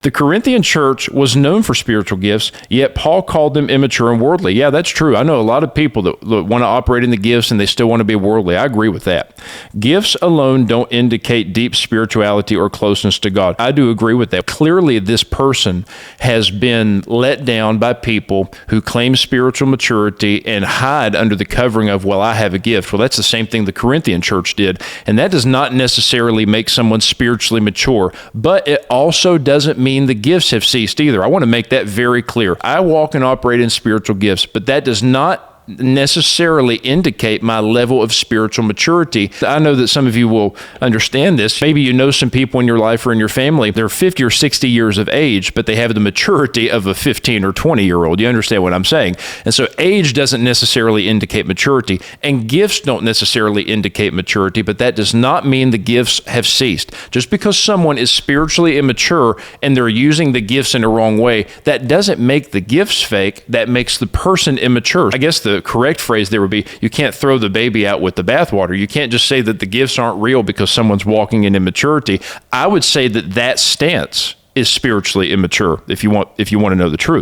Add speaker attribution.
Speaker 1: The Corinthian church was known for spiritual gifts, yet Paul called them immature and worldly. Yeah, that's true. I know a lot of people that want to operate in the gifts and they still want to be worldly. I agree with that. Gifts alone don't indicate deep spirituality or closeness to God. I do agree with that. Clearly, this person has been let down by people who claim spiritual maturity and hide under the covering of, well, I have a gift. Well, that's the same thing the Corinthian church did. And that does not necessarily make someone spiritually mature, but it also doesn't mean the gifts have ceased either. I want to make that very clear. I walk and operate in spiritual gifts, but that does not necessarily indicate my level of spiritual maturity. I know that some of you will understand this. Maybe you know some people in your life or in your family, they're 50 or 60 years of age, but they have the maturity of a 15 or 20-year-old. You understand what I'm saying? And so age doesn't necessarily indicate maturity, and gifts don't necessarily indicate maturity, but that does not mean the gifts have ceased. Just because someone is spiritually immature and they're using the gifts in the wrong way, that doesn't make the gifts fake. That makes the person immature. I guess the correct phrase there would be, you can't throw the baby out with the bathwater. You can't just say that the gifts aren't real because someone's walking in immaturity. I would say that stance is spiritually immature if you want to know the truth.